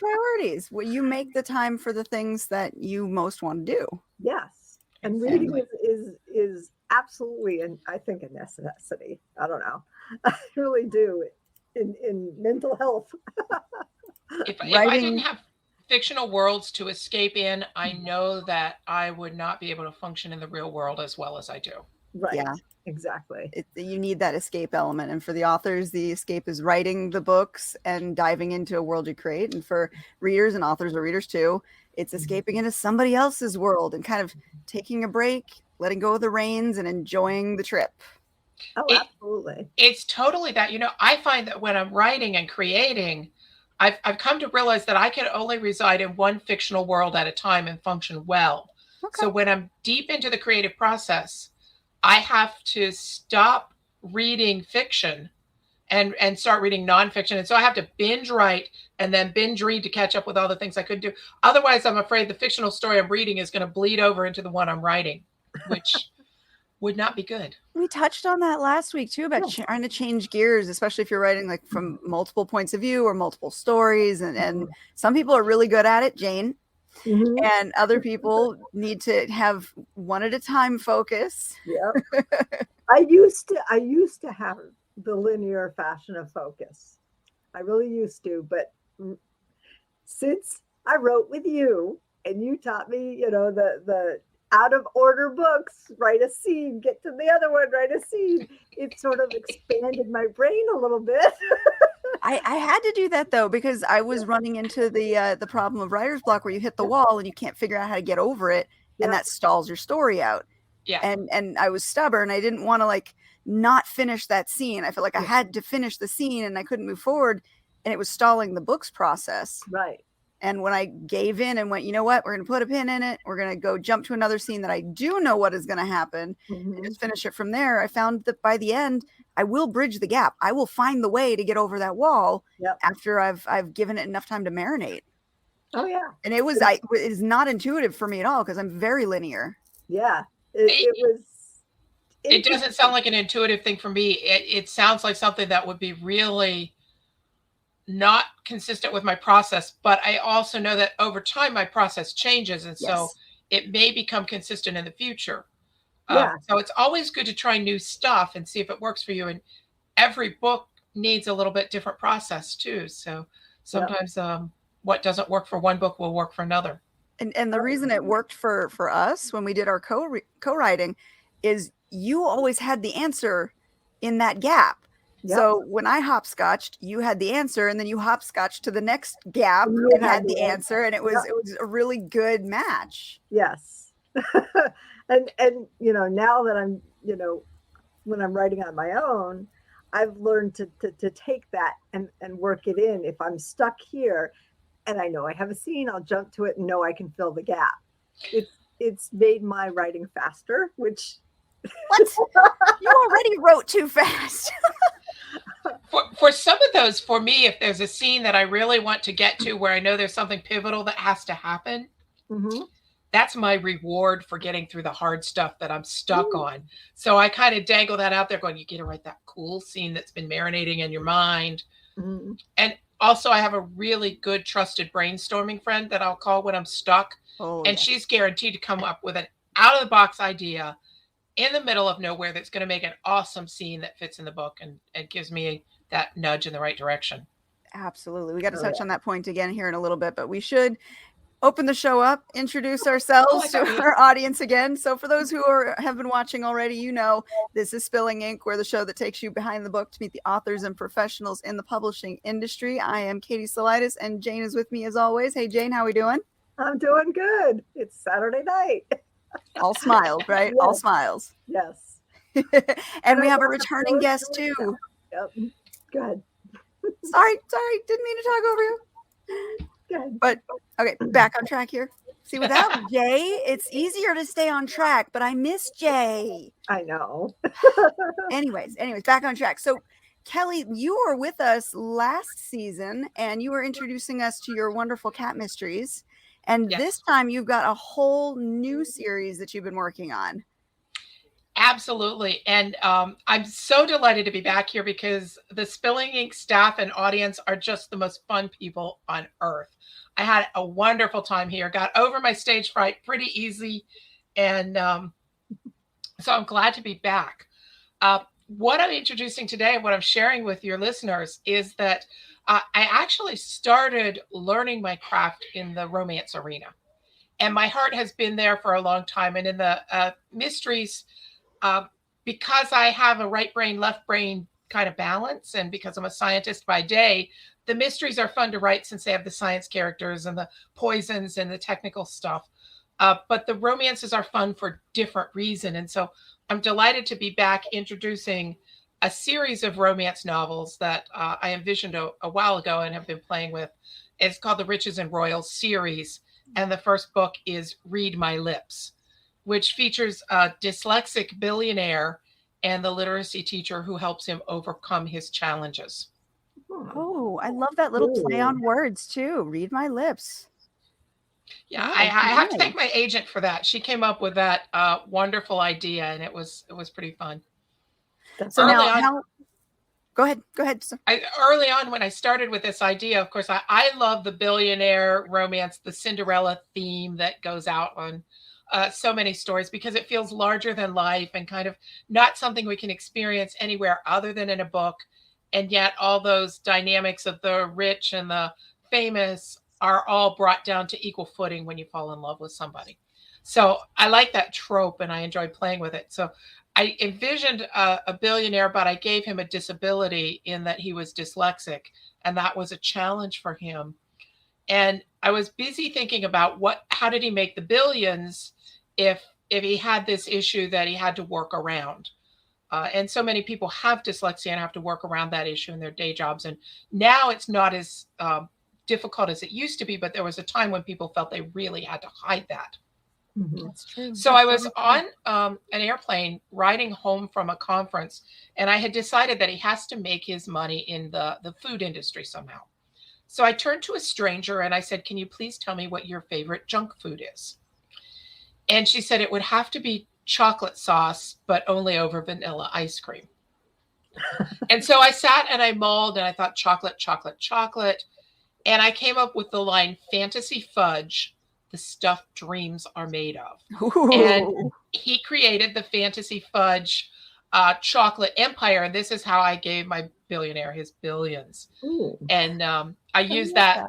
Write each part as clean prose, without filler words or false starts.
priorities. Well, you make the time for the things that you most want to do. Yes. And Exactly. reading is absolutely, and I think a necessity. I don't know. I really do in mental health. If I Writing- didn't have fictional worlds to escape in, I know that I would not be able to function in the real world as well as I do. Right. Yeah. Exactly. You need that escape element. And for the authors, the escape is writing the books and diving into a world you create. And for readers, and authors are readers too, it's escaping into somebody else's world and kind of taking a break, letting go of the reins and enjoying the trip. Oh, absolutely. It's totally that. I find that when I'm writing and creating, I've come to realize that I can only reside in one fictional world at a time and function well. Okay. So when I'm deep into the creative process, I have to stop reading fiction and start reading nonfiction. And so I have to binge write and then binge read to catch up with all the things I could do. Otherwise, I'm afraid the fictional story I'm reading is going to bleed over into the one I'm writing, which would not be good. We touched on that last week too, about trying to change gears, especially if you're writing like from multiple points of view or multiple stories. And some people are really good at it, Jane. Mm-hmm. And other people need to have one at a time focus. Yeah. I used to have the linear fashion of focus. I really used to, but since I wrote with you and you taught me, the out of order books, write a scene, get to the other one, write a scene, it sort of expanded my brain a little bit. I had to do that though, because I was running into the problem of writer's block where you hit the wall and you can't figure out how to get over it. And that stalls your story out. Yeah. And I was stubborn. I didn't want to like not finish that scene. I felt like I had to finish the scene and I couldn't move forward, and it was stalling the book's process. Right. And when I gave in and went, you know what, we're going to put a pin in it. We're going to go jump to another scene that I do know what is going to happen and just finish it from there. I found that by the end, I will bridge the gap. I will find the way to get over that wall after I've given it enough time to marinate. Oh yeah. And it is not intuitive for me at all because I'm very linear. Yeah. It was. It doesn't sound like an intuitive thing for me. It sounds like something that would be really not consistent with my process, but I also know that over time my process changes, and so it may become consistent in the future. So it's always good to try new stuff and see if it works for you. And every book needs a little bit different process too. So sometimes what doesn't work for one book will work for another. And the reason it worked for us when we did our co-writing is you always had the answer in that gap. Yep. So when I hopscotched, you had the answer, and then you hopscotched to the next gap and had the answer, and it was a really good match. Yes. and now that I'm, when I'm writing on my own, I've learned to take that and work it in. If I'm stuck here and I know I have a scene, I'll jump to it and know I can fill the gap. It's made my writing faster, which what? You already wrote too fast. For some of those, for me, if there's a scene that I really want to get to where I know there's something pivotal that has to happen, that's my reward for getting through the hard stuff that I'm stuck on. So I kind of dangle that out there going, you get to write that cool scene that's been marinating in your mind. And also I have a really good trusted brainstorming friend that I'll call when I'm stuck. And she's guaranteed to come up with an out of the box idea in the middle of nowhere that's going to make an awesome scene that fits in the book and gives me that nudge in the right direction. Absolutely. We got to touch on that point again here in a little bit, but we should open the show up, introduce ourselves to our audience again. So for those who have been watching already, this is Spilling Ink. We're the show that takes you behind the book to meet the authors and professionals in the publishing industry. I am Katie Solitis, and Jane is with me as always. Hey, Jane, how we doing? I'm doing good. It's Saturday night. All smiles, right? Yes. All smiles. Yes. And we have a returning guest too. Yep. Good. Sorry. Didn't mean to talk over you. Good. But okay, back on track here. See, without Jay, it's easier to stay on track, but I miss Jay. I know. Anyways, back on track. So Kelly, you were with us last season and you were introducing us to your wonderful cat mysteries. And this time you've got a whole new series that you've been working on. Absolutely. And I'm so delighted to be back here because the Spilling Ink staff and audience are just the most fun people on earth. I had a wonderful time here, got over my stage fright pretty easy. And so I'm glad to be back. What I'm introducing today, what I'm sharing with your listeners is that I actually started learning my craft in the romance arena. And my heart has been there for a long time. And in the mysteries, because I have a right brain, left brain kind of balance, and because I'm a scientist by day, the mysteries are fun to write since they have the science characters and the poisons and the technical stuff. But the romances are fun for different reason. And so I'm delighted to be back introducing a series of romance novels that I envisioned a while ago and have been playing with. It's called the Riches and Royals series. And the first book is Read My Lips, which features a dyslexic billionaire and the literacy teacher who helps him overcome his challenges. Oh, I love that little play on words too. Read My Lips. Yeah, I have to thank my agent for that. She came up with that wonderful idea, and it was pretty fun. So now, go ahead. Early on, when I started with this idea, of course, I love the billionaire romance, the Cinderella theme that goes out on so many stories because it feels larger than life and kind of not something we can experience anywhere other than in a book. And yet all those dynamics of the rich and the famous are all brought down to equal footing when you fall in love with somebody. So I like that trope and I enjoy playing with it. So I envisioned a billionaire, but I gave him a disability in that he was dyslexic. And that was a challenge for him. And I was busy thinking about how did he make the billions if he had this issue that he had to work around. And so many people have dyslexia and have to work around that issue in their day jobs. And now it's not as difficult as it used to be, but there was a time when people felt they really had to hide that. Mm-hmm. That's true. So I was on an airplane riding home from a conference, and I had decided that he has to make his money in the food industry somehow. So I turned to a stranger and I said, "Can you please tell me what your favorite junk food is?" And she said it would have to be chocolate sauce, but only over vanilla ice cream. And so I sat and I mulled and I thought chocolate. And I came up with the line, "Fantasy fudge, the stuff dreams are made of." Ooh. And he created the Fantasy Fudge chocolate empire. And this is how I gave my billionaire his billions. Ooh. And I used that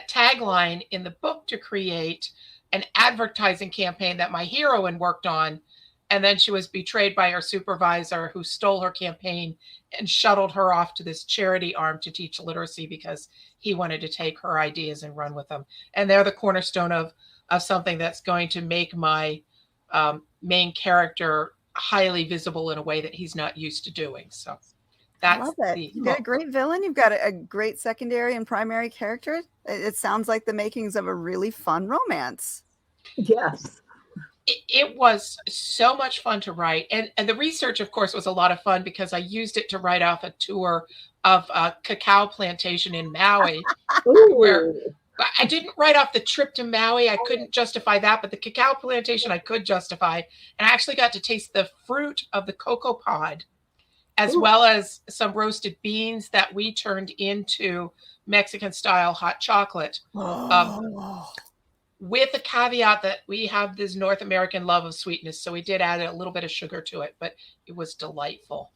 tagline in the book to create an advertising campaign that my heroine worked on. And then she was betrayed by her supervisor who stole her campaign and shuttled her off to this charity arm to teach literacy because he wanted to take her ideas and run with them. And they're the cornerstone of something that's going to make my main character highly visible in a way that he's not used to doing. So that's I love it. You've got a great villain. You've got a great secondary and primary character. It sounds like the makings of a really fun romance. Yes. It was so much fun to write. And the research, of course, was a lot of fun because I used it to write off a tour of a cacao plantation in Maui. Where I didn't write off the trip to Maui. I couldn't justify that, but the cacao plantation I could justify. And I actually got to taste the fruit of the cocoa pod, as well as some roasted beans that we turned into Mexican-style hot chocolate. With the caveat that we have this North American love of sweetness. So we did add a little bit of sugar to it, but it was delightful.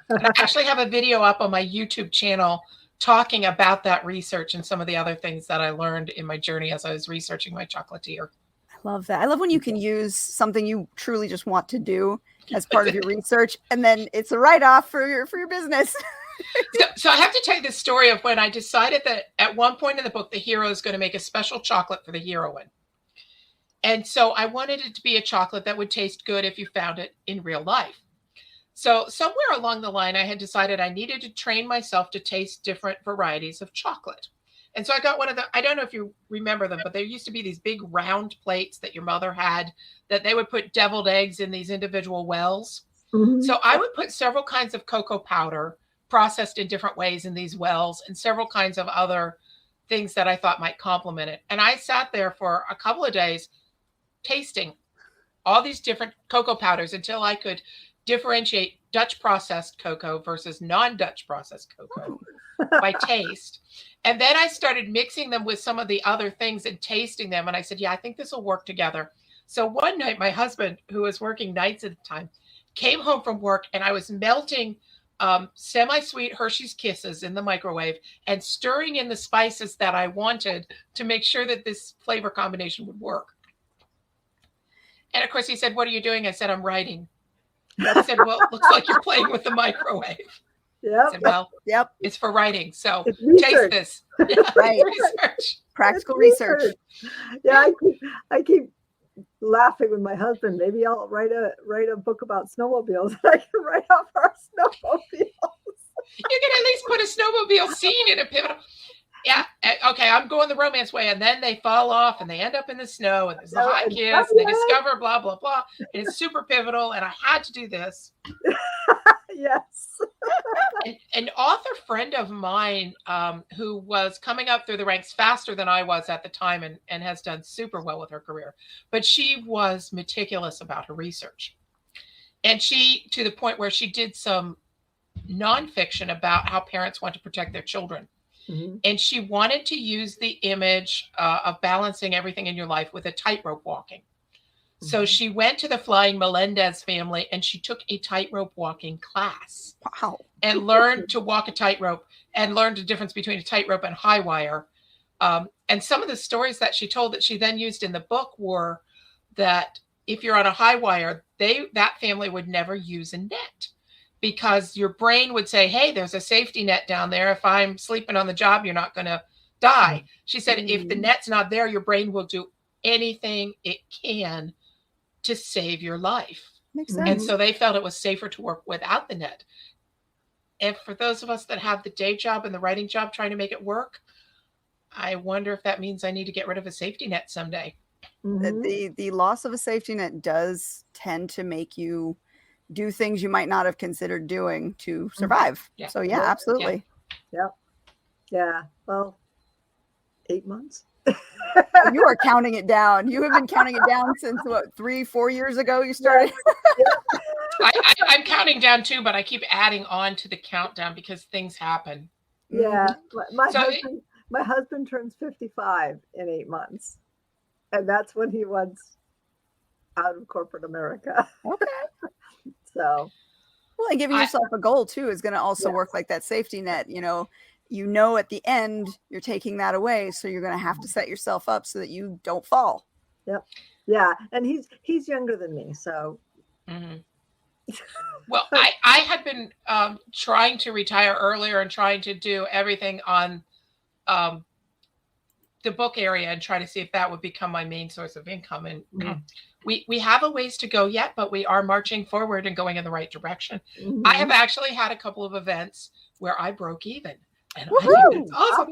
And I actually have a video up on my YouTube channel talking about that research and some of the other things that I learned in my journey as I was researching my chocolatier. I love that. I love when you can use something you truly just want to do as part of your research, and then it's a write-off for your business. So I have to tell you the story of when I decided that at one point in the book, the hero is going to make a special chocolate for the heroine. And so I wanted it to be a chocolate that would taste good if you found it in real life. So somewhere along the line, I had decided I needed to train myself to taste different varieties of chocolate. And so I got one of the, I don't know if you remember them, but there used to be these big round plates that your mother had that they would put deviled eggs in these individual wells. Mm-hmm. So I would put several kinds of cocoa powder processed in different ways in these wells and several kinds of other things that I thought might complement it. And I sat there for a couple of days tasting all these different cocoa powders until I could differentiate Dutch processed cocoa versus non-Dutch processed cocoa by taste. And then I started mixing them with some of the other things and tasting them. And I said, yeah, I think this will work together. So one night, my husband, who was working nights at the time, came home from work, and I was melting semi-sweet Hershey's Kisses in the microwave and stirring in the spices that I wanted to make sure that this flavor combination would work. And of course, he said, what are you doing? I said, I'm writing. I said, well, it looks like you're playing with the microwave. Yep. I said, well, Yep. it's for writing. So It's taste this. Right. Research. Practical research. Yeah, I keep laughing with my husband. Maybe I'll write a book about snowmobiles. I can write off our snowmobiles. You can at least put a snowmobile scene in a pivotal. Yeah. Okay. I'm going the romance way. And then they fall off and they end up in the snow and there's a hot kiss and they discover blah, blah, blah. And it's super pivotal. And I had to do this. Yes. An author friend of mine who was coming up through the ranks faster than I was at the time and has done super well with her career, but she was meticulous about her research. And she, to the point where she did some nonfiction about how parents want to protect their children. Mm-hmm. And she wanted to use the image of balancing everything in your life with a tightrope walking. Mm-hmm. So she went to the Flying Melendez family and she took a tightrope walking class. Wow. And learned to walk a tightrope and learned the difference between a tightrope and high wire. And some of the stories that she told that she then used in the book were that if you're on a high wire, that family would never use a net. Because your brain would say, hey, there's a safety net down there. If I'm sleeping on the job, you're not going to die. She said, if the net's not there, your brain will do anything it can to save your life. Makes sense. And so they felt it was safer to work without the net. And for those of us that have the day job and the writing job trying to make it work, I wonder if that means I need to get rid of a safety net someday. Mm-hmm. The loss of a safety net does tend to make you do things you might not have considered doing to survive. Yeah. So yeah, absolutely. Yeah. Well, 8 months. You are counting it down. You have been counting it down since what, 3-4 years ago you started? I'm counting down too, but I keep adding on to the countdown because things happen. Yeah. My husband turns 55 in 8 months. And that's when he wants out of corporate America. Okay. So, well, and giving yourself a goal too is going to also work like that safety net. You know, at the end you're taking that away, so you're going to have to set yourself up so that you don't fall. Yep. Yeah, and he's younger than me, so. Mm-hmm. Well, I had been trying to retire earlier and trying to do everything on the book area and try to see if that would become my main source of income. And we have a ways to go yet, but we are marching forward and going in the right direction. Mm-hmm. I have actually had a couple of events where I broke even. And I think it's awesome.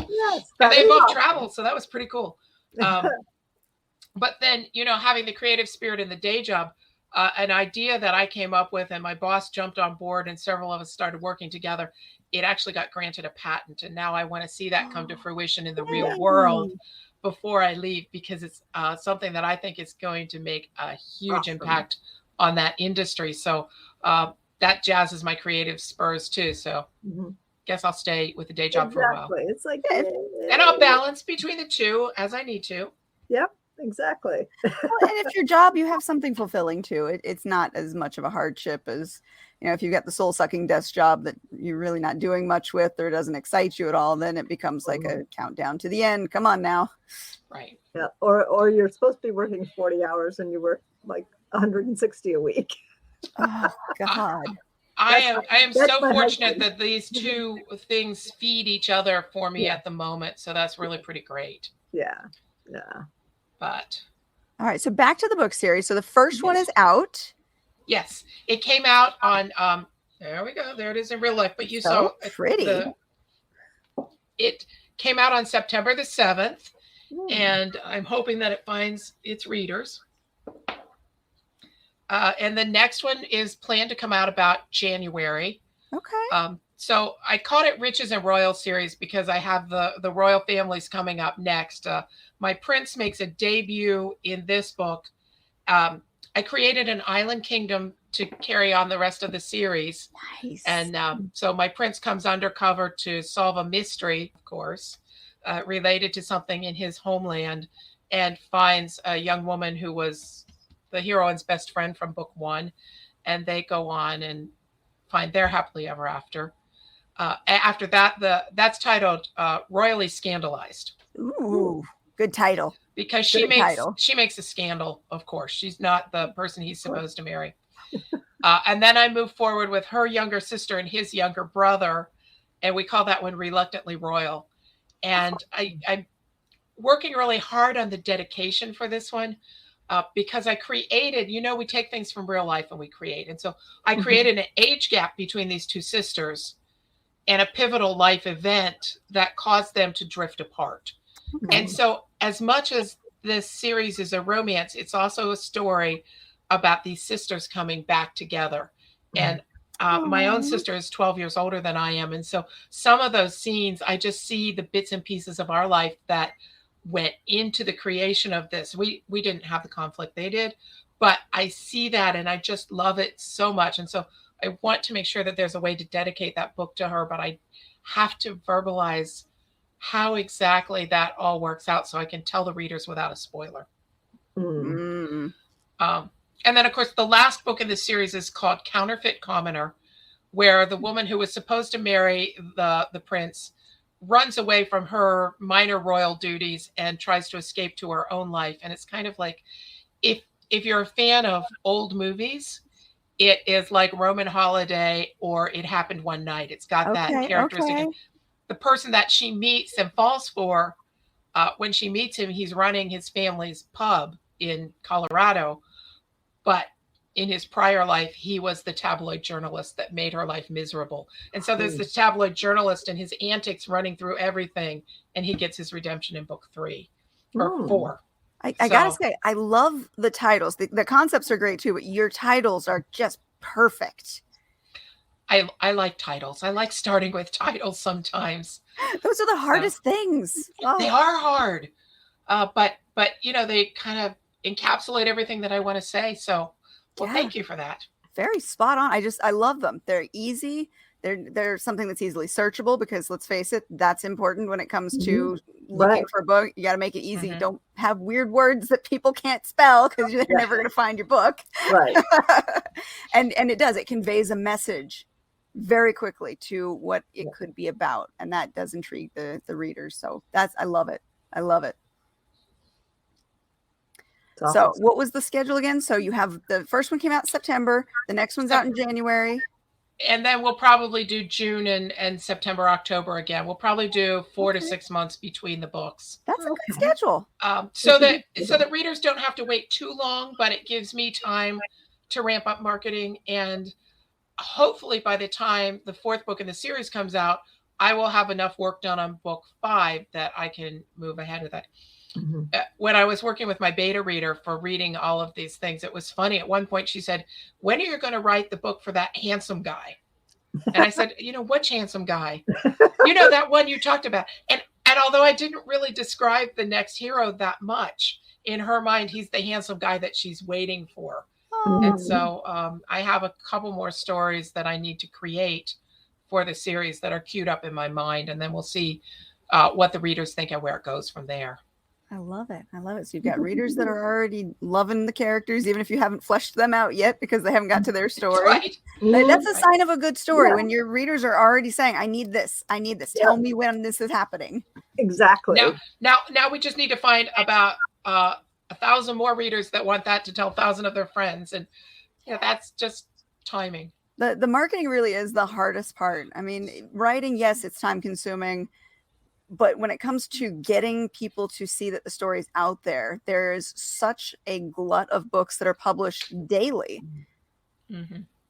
Yes, and they both traveled, so that was pretty cool. But then, having the creative spirit in the day job, an idea that I came up with and my boss jumped on board and several of us started working together, it actually got granted a patent. And now I want to see that come to fruition in the real world before I leave, because it's something that I think is going to make a huge impact on that industry. So that jazzes my creative spurs too. So guess I'll stay with the day job for a while. It's like, and I'll balance between the two as I need to. Yep. Exactly. Well, and if your job, you have something fulfilling too. It's not as much of a hardship as, if you've got the soul sucking desk job that you're really not doing much with or doesn't excite you at all, then it becomes like a countdown to the end. Come on now. Right. Yeah. Or you're supposed to be working 40 hours and you work like 160 a week. Oh God. I am so fortunate that these two things feed each other for me at the moment. So that's really pretty great. Yeah. Yeah. But all right, so back to the book series. So the first one is out. Yes, it came out on. There we go. There it is in real life. But you saw pretty. It came out on September the 7th, and I'm hoping that it finds its readers. And the next one is planned to come out about January. Okay. So I called it Riches and Royal series because I have the royal families coming up next. My prince makes a debut in this book. I created an island kingdom to carry on the rest of the series. Nice. And so my prince comes undercover to solve a mystery, of course, related to something in his homeland, and finds a young woman who was the heroine's best friend from book 1. And they go on and find their happily ever after. After that, that's titled Royally Scandalized. Ooh, good title. Because she makes a scandal, of course. She's not the person he's supposed to marry. And then I move forward with her younger sister and his younger brother, and we call that one Reluctantly Royal. And I'm working really hard on the dedication for this one, because I created, we take things from real life and we create. And so I created an age gap between these two sisters and a pivotal life event that caused them to drift apart. And so as much as this series is a romance, it's also a story about these sisters coming back together. And my own sister is 12 years older than I am. And so some of those scenes, I just see the bits and pieces of our life that went into the creation of this. We didn't have the conflict they did, but I see that and I just love it so much. And so I want to make sure that there's a way to dedicate that book to her, but I have to verbalize how exactly that all works out so I can tell the readers without a spoiler. And then, of course, the last book in the series is called Counterfeit Commoner, where the woman who was supposed to marry the prince runs away from her minor royal duties and tries to escape to her own life. And it's kind of like, if you're a fan of old movies, it is like Roman Holiday or It Happened One Night. It's got that characteristic. Okay. The person that she meets and falls for, when she meets him, he's running his family's pub in Colorado. But in his prior life, he was the tabloid journalist that made her life miserable. And so there's this tabloid journalist and his antics running through everything. And he gets his redemption in book 3 or 4. I gotta say, I love the titles. The concepts are great too, but your titles are just perfect. I like titles. I like starting with titles sometimes. Those are the hardest things. Oh. They are hard. But they kind of encapsulate everything that I want to say. So, thank you for that. Very spot on. I love them. They're easy. They're something that's easily searchable, because let's face it, that's important when it comes to looking for a book. You got to make it easy. Don't have weird words that people can't spell, because you're never going to find your book. Right. and it does. It conveys a message very quickly to what it could be about. And that does intrigue the readers. So I love it. I love it. Awesome. So what was the schedule again? So you have the first one came out in September. The next one's out in January. And then we'll probably do June and September, October again. We'll probably do 4 to 6 months between the books. That's a good schedule. So that readers don't have to wait too long, but it gives me time to ramp up marketing. And hopefully by the time the 4th book in the series comes out, I will have enough work done on book 5 that I can move ahead with that. When I was working with my beta reader for reading all of these things, it was funny. At one point she said, "When are you going to write the book for that handsome guy?" And I said, "Which handsome guy?" That one you talked about. And although I didn't really describe the next hero that much, in her mind, he's the handsome guy that she's waiting for. And so I have a couple more stories that I need to create for the series that are queued up in my mind. And then we'll see what the readers think and where it goes from there. I love it. So you've got readers that are already loving the characters, even if you haven't fleshed them out yet because they haven't got to their story. Right. That's a sign of a good story when your readers are already saying, I need this. Tell me when this is happening. Exactly. Now we just need to find about 1,000 more readers that want that to tell 1,000 of their friends. And that's just timing. The marketing really is the hardest part. I mean, writing, yes, it's time consuming. But when it comes to getting people to see that the story is out there, there is such a glut of books that are published daily.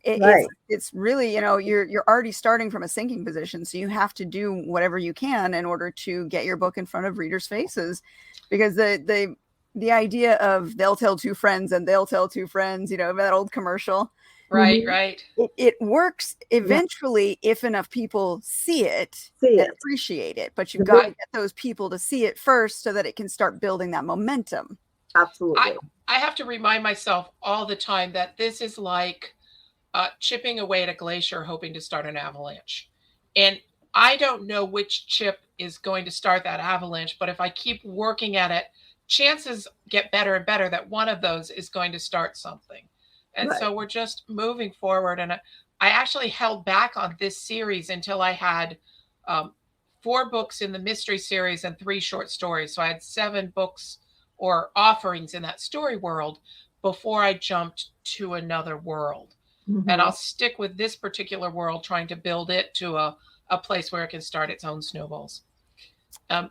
It's really, you're already starting from a sinking position. So you have to do whatever you can in order to get your book in front of readers' faces, because the idea of they'll tell 2 friends and they'll tell 2 friends, that old commercial. Right. It works eventually if enough people see it and appreciate it. But you've got to get those people to see it first so that it can start building that momentum. Absolutely. I have to remind myself all the time that this is like chipping away at a glacier, hoping to start an avalanche. And I don't know which chip is going to start that avalanche, but if I keep working at it, chances get better and better that one of those is going to start something. And so we're just moving forward. And I actually held back on this series until I had 4 books in the mystery series and 3 short stories. So I had 7 books or offerings in that story world before I jumped to another world. Mm-hmm. And I'll stick with this particular world, trying to build it to a place where it can start its own snowballs. Now,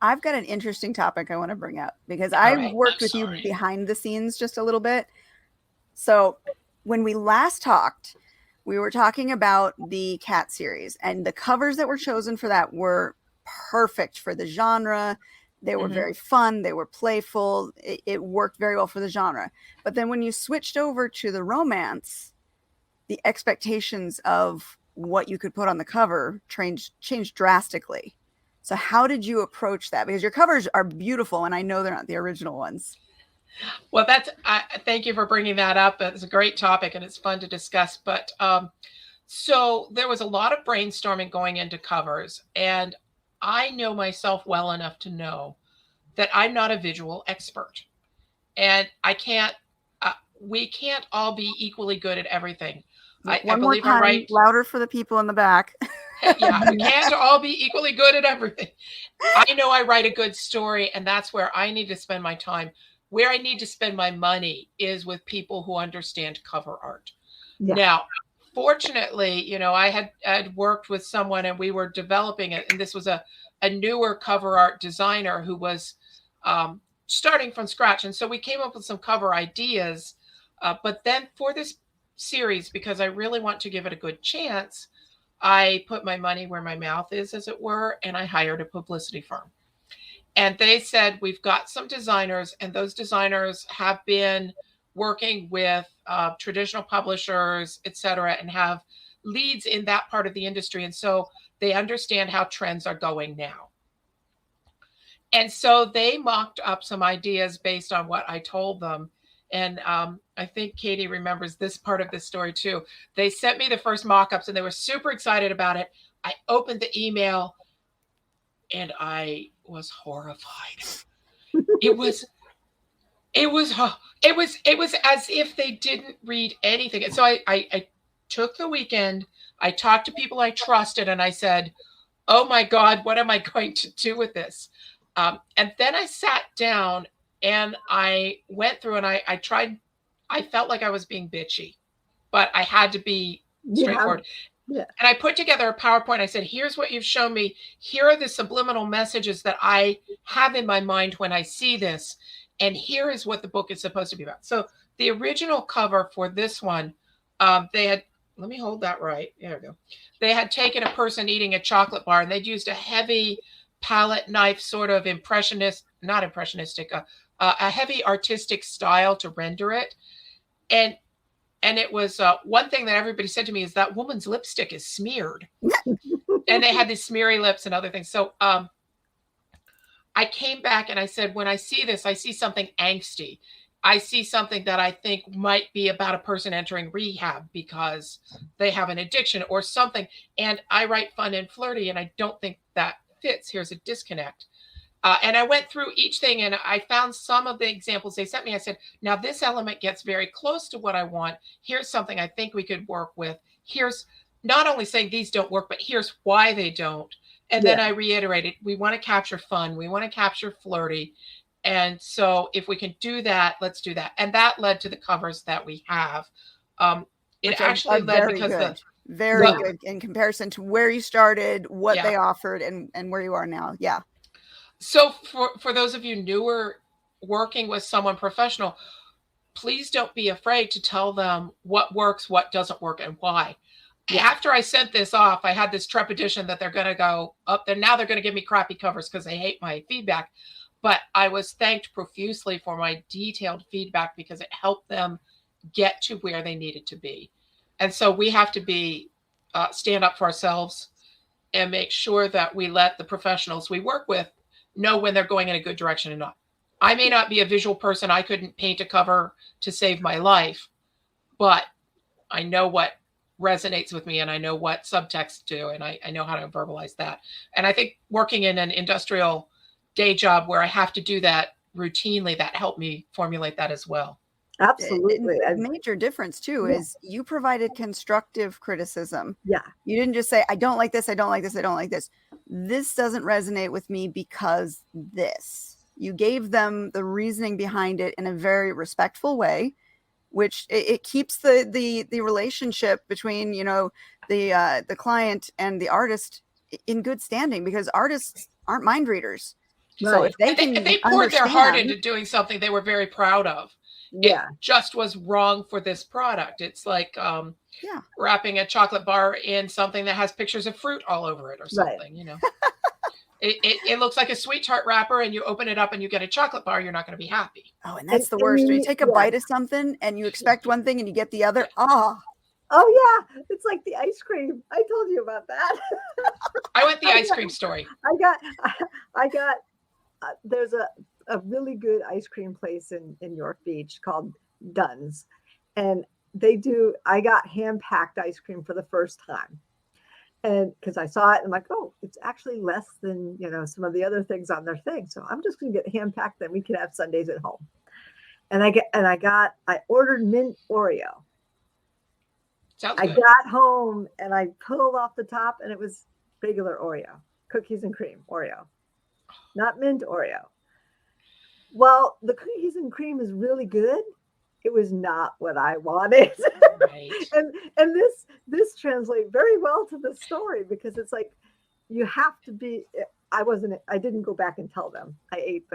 I've got an interesting topic I want to bring up, because I've worked with you behind the scenes just a little bit. So when we last talked, we were talking about the cat series, and the covers that were chosen for that were perfect for the genre. They were very fun. They were playful. It worked very well for the genre. But then when you switched over to the romance, the expectations of what you could put on the cover changed drastically. So how did you approach that? Because your covers are beautiful, and I know they're not the original ones. Well, thank you for bringing that up. It's a great topic, and it's fun to discuss. But so there was a lot of brainstorming going into covers, and I know myself well enough to know that I'm not a visual expert, and we can't all be equally good at everything. I believe I write louder for the people in the back. Yeah, we can't all be equally good at everything. I know I write a good story, and that's where I need to spend my time. Where I need to spend my money is with people who understand cover art. Yeah. Now, fortunately, I had worked with someone, and we were developing it, and this was a newer cover art designer who was starting from scratch. And so we came up with some cover ideas, but then for this series, because I really want to give it a good chance, I put my money where my mouth is, as it were, and I hired a publicity firm. And they said, we've got some designers, and those designers have been working with traditional publishers, et cetera, and have leads in that part of the industry. And so they understand how trends are going now. And so they mocked up some ideas based on what I told them. And I think Katie remembers this part of this story too. They sent me the first mock-ups, and they were super excited about it. I opened the email, and I was horrified. It was as if they didn't read anything. And so I took the weekend. I talked to people I trusted, and I said, "Oh my God, what am I going to do with this?" And then I sat down, and I went through, and I tried. I felt like I was being bitchy, but I had to be straightforward. Yeah. And I put together a PowerPoint. I said, here's what you've shown me. Here are the subliminal messages that I have in my mind when I see this. And here is what the book is supposed to be about. So the original cover for this one, they had, let me hold that right. There we go. They had taken a person eating a chocolate bar, and they'd used a heavy palette knife, sort of not impressionistic, a heavy artistic style to render it. And it was one thing that everybody said to me is that woman's lipstick is smeared. And they had these smeary lips and other things. So I came back and I said, when I see this, I see something angsty. I see something that I think might be about a person entering rehab because they have an addiction or something. And I write fun and flirty, and I don't think that fits. Here's a disconnect. And I went through each thing, and I found some of the examples they sent me. I said, now this element gets very close to what I want. Here's something I think we could work with. Here's not only saying these don't work, but here's why they don't. And then I reiterated, we want to capture fun. We want to capture flirty. And so if we can do that, let's do that. And that led to the covers that we have. It actually led because very good in comparison to where you started, what they offered, and where you are now. Yeah. So for those of you newer working with someone professional, please don't be afraid to tell them what works, what doesn't work, and why. Yeah. After I sent this off, I had this trepidation that they're going to go up there. Now they're going to give me crappy covers because they hate my feedback. But I was thanked profusely for my detailed feedback because it helped them get to where they needed to be. And so we have to stand up for ourselves and make sure that we let the professionals we work with know when they're going in a good direction or not. I may not be a visual person. I couldn't paint a cover to save my life, but I know what resonates with me, and I know what subtext do, and I know how to verbalize that. And I think working in an industrial day job where I have to do that routinely, that helped me formulate that as well. Absolutely. A major difference too is you provided constructive criticism. Yeah. You didn't just say, I don't like this, I don't like this, I don't like this. This doesn't resonate with me because this. You gave them the reasoning behind it in a very respectful way, which it keeps the relationship between, you know, the client and the artist in good standing, because artists aren't mind readers. Right. So if they if they poured their heart into doing something they were very proud of, it just was wrong for this product. It's like wrapping a chocolate bar in something that has pictures of fruit all over it or something, you know. It looks like a sweet tart wrapper, and you open it up and you get a chocolate bar, you're not going to be happy. Oh, and that's the worst. You take a bite of something and you expect one thing and you get the other. Oh yeah, it's like the ice cream. I told you about that. I went the ice cream story. I got there's a really good ice cream place in York Beach called Dunn's, and I got hand-packed ice cream for the first time. And because I saw it, I'm like, oh, it's actually less than, you know, some of the other things on their thing. So I'm just going to get hand-packed, then we can have Sundays at home. And I ordered mint Oreo. Sounds good. I got home and I pulled off the top, and it was regular Oreo, cookies and cream Oreo, not mint Oreo. Well, the cookies and cream is really good. It was not what I wanted. Right. and this translates very well to the story, because it's like, you have to be, I didn't go back and tell them. I ate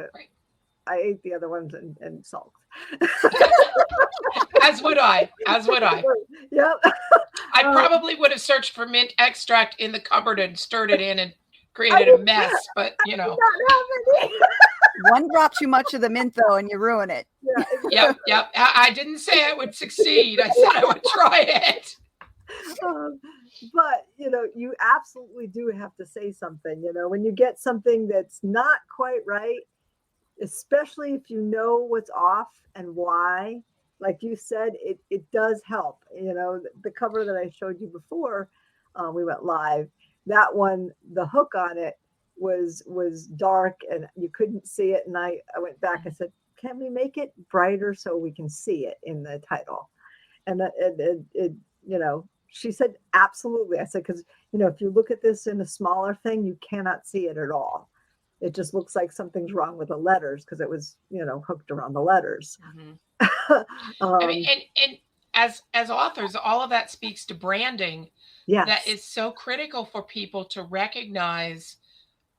the other ones and sulked. As would I. Yep. I probably would have searched for mint extract in the cupboard and stirred it in and created a mess, but you know. One drop too much of the mint though, and you ruin it. Yeah, exactly. Yep. I didn't say I would succeed. I said I would try it. But you know, you absolutely do have to say something. You know, when you get something that's not quite right, especially if you know what's off and why. Like you said, it does help. You know, the cover that I showed you before we went live, that one, the hook on it was dark and you couldn't see it. And I went back, I said, can we make it brighter so we can see it in the title? And it you know, she said, absolutely. I said, because, you know, if you look at this in a smaller thing, you cannot see it at all. It just looks like something's wrong with the letters, because it was, you know, hooked around the letters. I mean, and as authors, all of that speaks to branding. That is so critical for people to recognize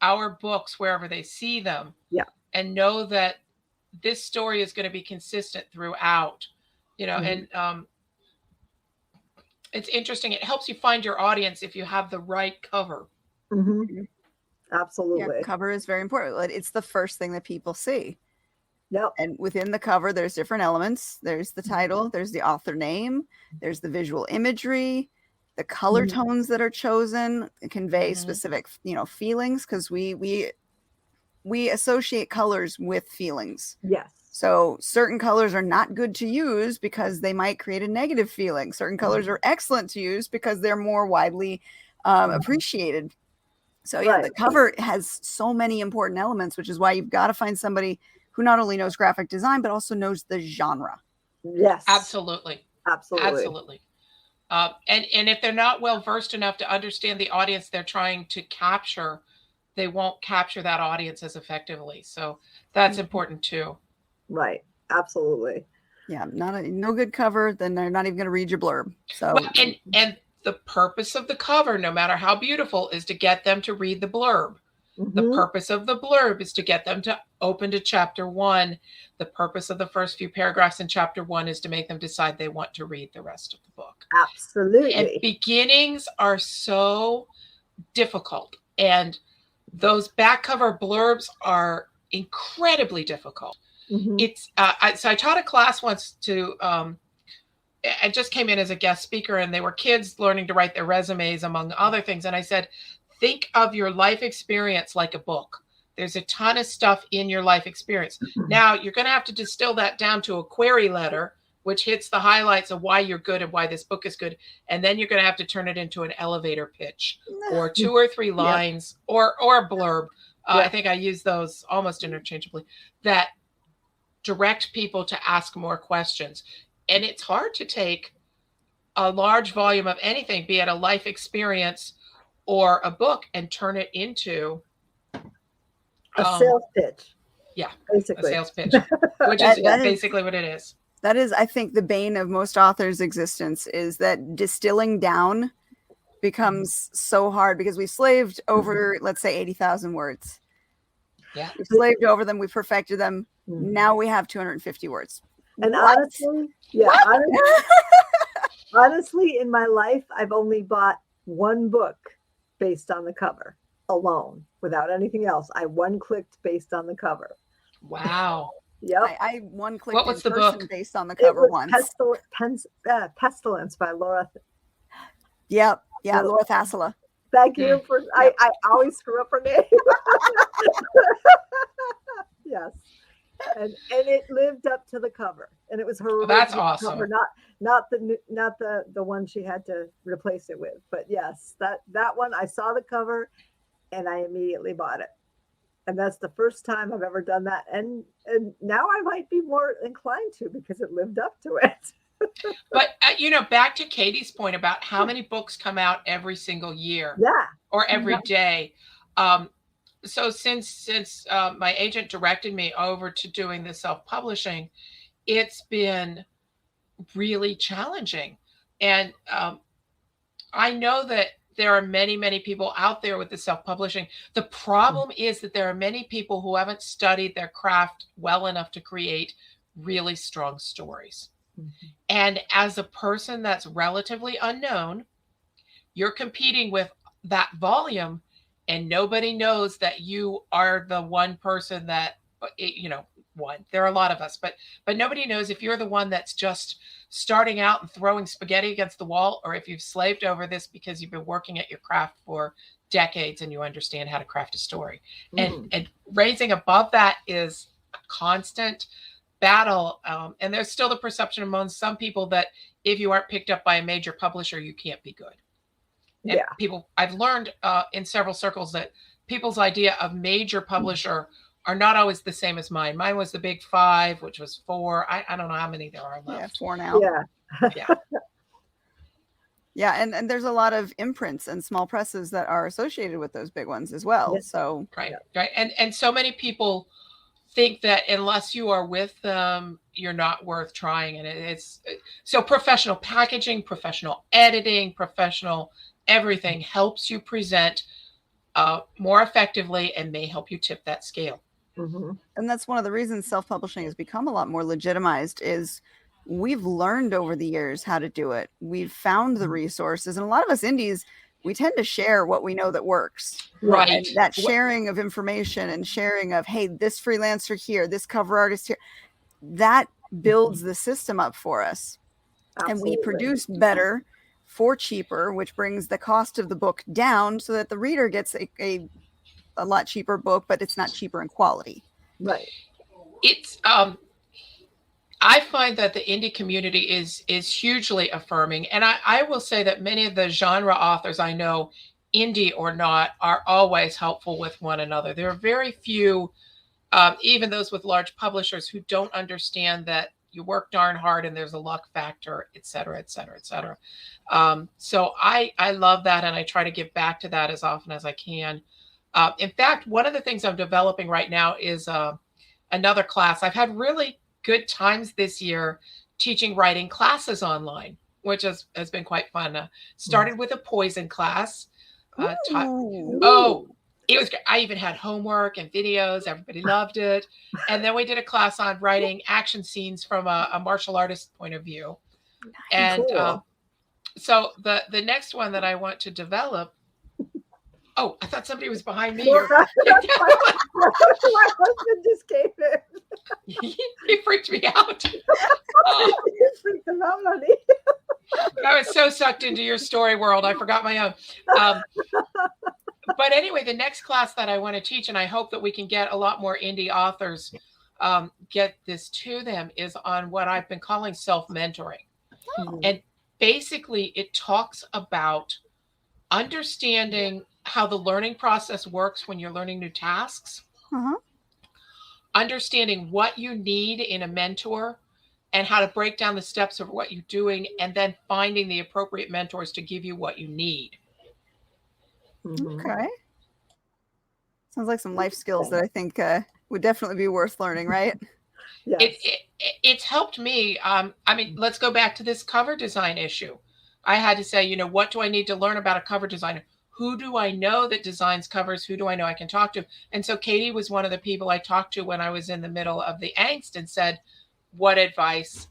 our books wherever they see them, and know that this story is going to be consistent throughout, you know. And it's interesting, it helps you find your audience if you have the right cover. Absolutely. Cover is very important. It's the first thing that people see. Yep. And within the cover, there's different elements. There's the title, there's the author name, there's the visual imagery, the color tones that are chosen convey specific, you know, feelings, because we associate colors with feelings. Yes. So certain colors are not good to use because they might create a negative feeling. Certain colors are excellent to use because they're more widely appreciated. So the cover has so many important elements, which is why you've got to find somebody who not only knows graphic design, but also knows the genre. Yes. Absolutely. And if they're not well versed enough to understand the audience they're trying to capture, they won't capture that audience as effectively. So that's important too. Right. Absolutely. Yeah. No good cover, then they're not even going to read your blurb. So and the purpose of the cover, no matter how beautiful, is to get them to read the blurb. The purpose of the blurb is to get them to open to chapter 1. The purpose of the first few paragraphs in chapter 1 is to make them decide they want to read the rest of the book. Absolutely. And beginnings are so difficult. And those back cover blurbs are incredibly difficult. It's so I taught a class once to I just came in as a guest speaker, and they were kids learning to write their resumes, among other things. And I said, think of your life experience like a book. There's a ton of stuff in your life experience. Now you're going to have to distill that down to a query letter which hits the highlights of why you're good and why this book is good. And then you're going to have to turn it into an elevator pitch or 2 or 3 lines or a blurb. I think I use those almost interchangeably that direct people to ask more questions. And it's hard to take a large volume of anything, be it a life experience or a book, and turn it into a sales pitch. Yeah, basically a sales pitch, which is basically what it is. That is, I think, the bane of most authors' existence, is that distilling down becomes so hard because we slaved over, let's say, 80,000 words. Yeah. We've slaved over them. We've perfected them. Now we have 250 words. And What? honestly, honestly, in my life, I've only bought one book based on the cover alone, without anything else. I one-clicked based on the cover. Wow. Yep. I one-clicked What was in the person book? based on the cover once. Pestilence by Laura. Yep. Yeah, Laura Thassela. Thank you for. I always screw up her name. Yes, and it lived up to the cover, and it was her. That's original awesome. cover, not the one she had to replace it with, but yes, that one I saw the cover, and I immediately bought it, and that's the first time I've ever done that, and now I might be more inclined to because it lived up to it. But back to Katie's point about how many books come out every single year, or every day. So since my agent directed me over to doing the self-publishing, it's been really challenging. And I know that there are many, many people out there with the self-publishing. The problem is that there are many people who haven't studied their craft well enough to create really strong stories. And as a person that's relatively unknown, you're competing with that volume, and nobody knows that you are the one person that, there are a lot of us, but nobody knows if you're the one that's just starting out and throwing spaghetti against the wall, or if you've slaved over this because you've been working at your craft for decades and you understand how to craft a story. And raising above that is a constant battle. And there's still the perception among some people that if you aren't picked up by a major publisher, you can't be good. And I've learned in several circles that people's idea of major publisher are not always the same as mine. Mine was the big 5, which was 4. I don't know how many there are left. 4 now. Yeah. Yeah, and there's a lot of imprints and small presses that are associated with those big ones as well. Yes. So right. And so many people think that unless you are with them, you're not worth trying. And it's so professional packaging, professional editing, professional everything helps you present more effectively and may help you tip that scale. And that's one of the reasons self-publishing has become a lot more legitimized, is we've learned over the years how to do it. We've found the resources, and a lot of us indies, we tend to share what we know that works. Right. And that sharing of information and sharing of, hey, this freelancer here, this cover artist here, that builds the system up for us. Absolutely. And we produce better for cheaper, which brings the cost of the book down so that the reader gets a lot cheaper book, but it's not cheaper in quality. Right. It's I find that the indie community is hugely affirming. And I will say that many of the genre authors I know, indie or not, are always helpful with one another. There are very few, even those with large publishers, who don't understand that you work darn hard and there's a luck factor, et cetera, et cetera, et cetera. So I love that. And I try to give back to that as often as I can. In fact, one of the things I'm developing right now is another class. I've had really good times this year teaching writing classes online, which has been quite fun. Started with a poison class. It was great. I even had homework and videos. Everybody loved it. And then we did a class on writing action scenes from a martial artist point of view. And cool. So the next one that I want to develop. Oh, I thought somebody was behind me. My husband just came in. He freaked me out. You freaked him out, honey. I was so sucked into your story world, I forgot my own. But anyway, the next class that I want to teach, and I hope that we can get a lot more indie authors get this to them is on what I've been calling self-mentoring. Mhm. And basically it talks about understanding how the learning process works when you're learning new tasks, understanding what you need in a mentor and how to break down the steps of what you're doing, and then finding the appropriate mentors to give you what you need. Mhm. Okay. Sounds like some life skills that I think would definitely be worth learning, right? Yes. It's helped me. I mean, let's go back to this cover design issue. I had to say, what do I need to learn about a cover designer? Who do I know that designs covers? Who do I know I can talk to? And so Katie was one of the people I talked to when I was in the middle of the angst and said, what advice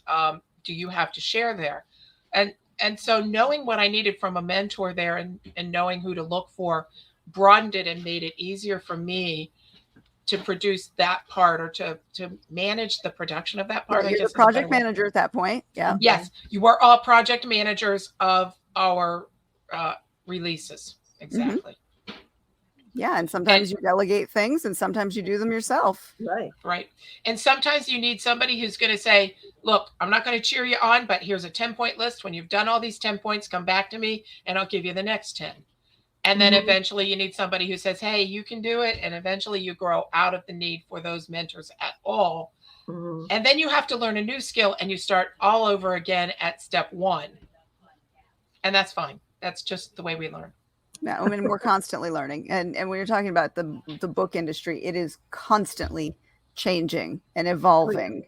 do you have to share there? And so knowing what I needed from a mentor there and knowing who to look for broadened it and made it easier for me to produce that part, or to manage the production of that part. Yeah, you're the project manager at that point. Yeah. Yes, you are all project managers of our releases. Exactly. Mm-hmm. Yeah, and sometimes you delegate things, and sometimes you do them yourself. Right. And sometimes you need somebody who's going to say, look, I'm not going to cheer you on, but here's a 10-point list. When you've done all these 10 points, come back to me and I'll give you the next 10. And then eventually you need somebody who says, hey, you can do it. And eventually you grow out of the need for those mentors at all. And then you have to learn a new skill and you start all over again at step 1. And that's fine. That's just the way we learn. Yeah, I mean, we're constantly learning. And when you're talking about the book industry, it is constantly changing and evolving.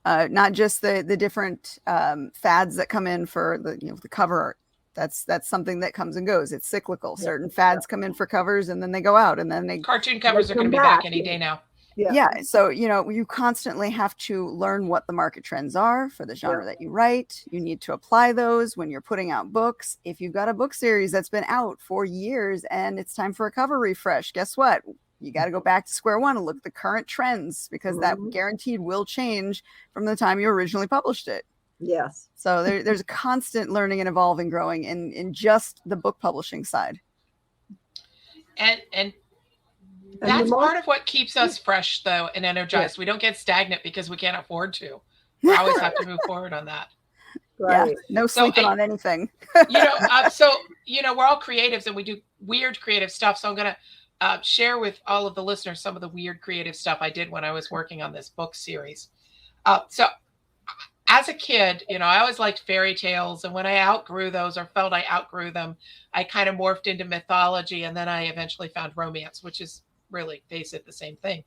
Not just the different fads that come in for the cover art. That's something that comes and goes. It's cyclical. Yeah. Certain fads come in for covers and then they go out, and then cartoon covers are going to be back any day now. Yeah. So, you constantly have to learn what the market trends are for the genre that you write. You need to apply those when you're putting out books. If you've got a book series that's been out for years and it's time for a cover refresh, guess what? You got to go back to square one and look at the current trends, because that guaranteed will change from the time you originally published it. Yes. So there's a constant learning and evolving, growing in just the book publishing side. And that's part of what keeps us fresh, though, and energized. We don't get stagnant because we can't afford to. We always have to move forward on that. Right. Yeah, no sleeping on anything. So we're all creatives and we do weird creative stuff. So I'm going to share with all of the listeners some of the weird creative stuff I did when I was working on this book series. So as a kid, I always liked fairy tales. And when I outgrew those, or felt I outgrew them, I kind of morphed into mythology. And then I eventually found romance, which is really, face it, the same thing.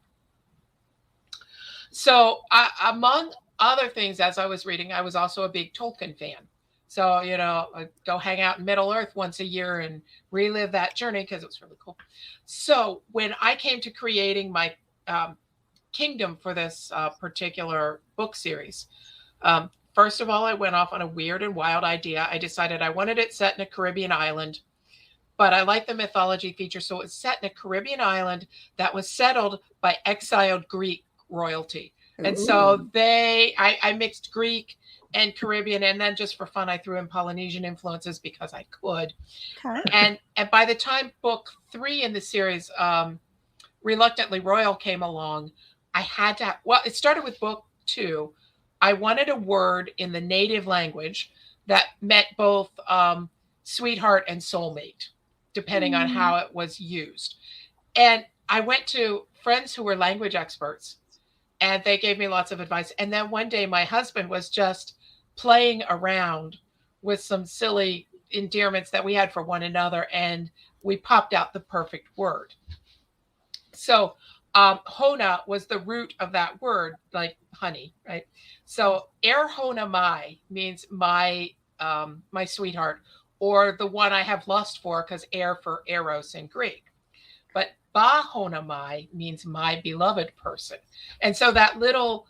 So among other things, as I was reading, I was also a big Tolkien fan. So, I'd go hang out in Middle Earth once a year and relive that journey because it was really cool. So when I came to creating my kingdom for this particular book series, first of all, I went off on a weird and wild idea. I decided I wanted it set in a Caribbean island, but I liked the mythology feature. So it was set in a Caribbean island that was settled by exiled Greek royalty. And so I mixed Greek and Caribbean, and then just for fun, I threw in Polynesian influences because I could. Okay. And by the time book 3 in the series, Reluctantly Royal, came along, I had to, it started with book 2. I wanted a word in the native language that meant both sweetheart and soulmate, depending on how it was used. And I went to friends who were language experts, and they gave me lots of advice. And then one day my husband was just playing around with some silly endearments that we had for one another, and we popped out the perfect word. So Hona was the root of that word, like honey, right? So Er Hona Mai means my sweetheart, or the one I have lust for, because Er for eros in Greek. But Ba Hona Mai means my beloved person. And so that little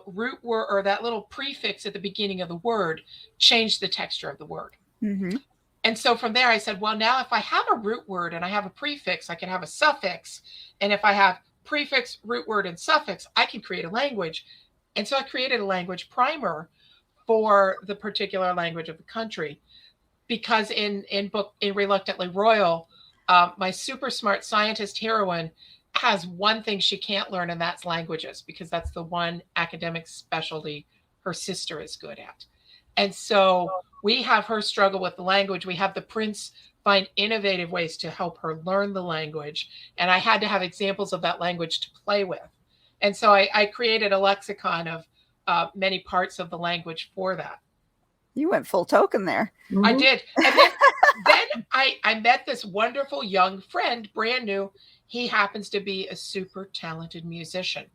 root word, or that little prefix at the beginning of the word, changed the texture of the word. Mm-hmm. And so from there I said, well, now if I have a root word and I have a prefix, I can have a suffix. And if I have prefix, root word, and suffix, I can create a language. And so I created a language primer for the particular language of the country, because in Reluctantly Royal, my super smart scientist heroine has one thing she can't learn, and that's languages, because that's the one academic specialty her sister is good at. And so we have her struggle with the language. We have the prince find innovative ways to help her learn the language. And I had to have examples of that language to play with. And so I created a lexicon of many parts of the language for that. You went full token there. Mm-hmm. I did. And then I met this wonderful young friend, brand new. He happens to be a super talented musician.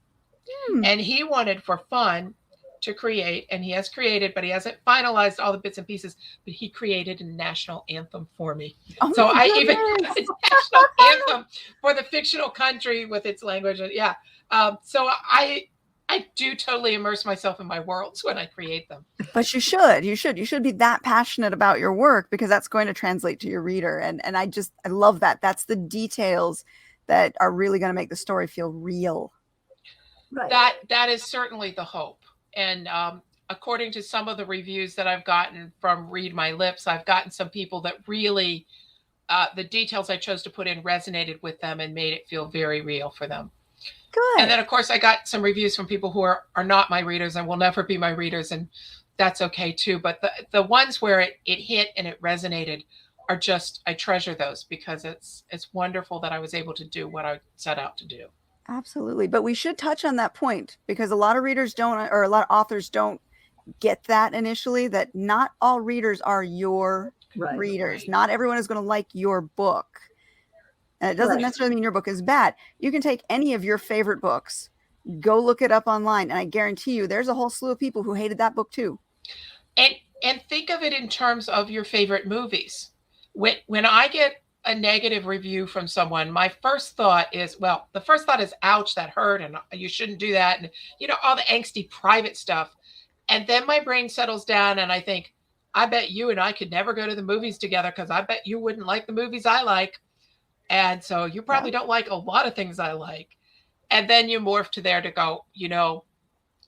And he wanted, for fun, to create, and he has created, but he hasn't finalized all the bits and pieces, but he created a national anthem for me. Oh So I goodness. even have a national anthem for the fictional country with its language. Yeah. So I do totally immerse myself in my worlds when I create them. But you should be that passionate about your work, because that's going to translate to your reader. And I love that. That's the details that are really going to make the story feel real. Right. That is certainly the hope. And according to some of the reviews that I've gotten from Read My Lips, I've gotten some people that really, the details I chose to put in resonated with them and made it feel very real for them. Good. And then, of course, I got some reviews from people who are not my readers and will never be my readers, and that's okay too. But the ones where it hit and it resonated are just, I treasure those, because it's wonderful that I was able to do what I set out to do. Absolutely. But we should touch on that point, because a lot of readers don't, or a lot of authors don't get that initially, that not all readers are your readers. Right. Not everyone is going to like your book. And it doesn't necessarily mean your book is bad. You can take any of your favorite books, go look it up online, and I guarantee you there's a whole slew of people who hated that book too. And think of it in terms of your favorite movies. When I get a negative review from someone, my first thought is, ouch, that hurt, and you shouldn't do that, and all the angsty private stuff. And then my brain settles down and I think, I bet you and I could never go to the movies together, because I bet you wouldn't like the movies I like. And so you probably don't like a lot of things I like. And then you morph to there to go,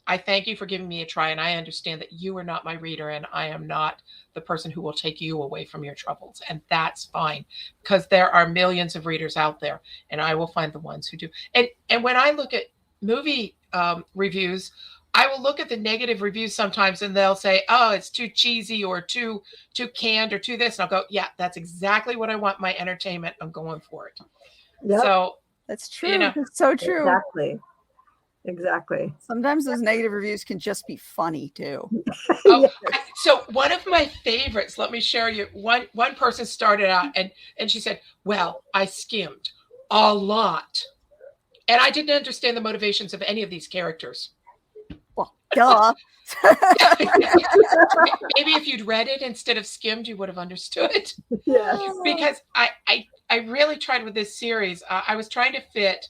I thank you for giving me a try, and I understand that you are not my reader, and I am not the person who will take you away from your troubles. And that's fine, because there are millions of readers out there, and I will find the ones who do. And when I look at movie reviews, I will look at the negative reviews sometimes, and they'll say, oh, it's too cheesy, or too canned, or too this. And I'll go, yeah, that's exactly what I want my entertainment. I'm going for it. Yep. So that's true. It's so true. Exactly. Sometimes those negative reviews can just be funny too. So one of my favorites, let me share you. One person started out and she said, well, I skimmed a lot, and I didn't understand the motivations of any of these characters. Well, duh. Maybe if you'd read it instead of skimmed, you would have understood. Yeah. Because I really tried with this series. I was trying to fit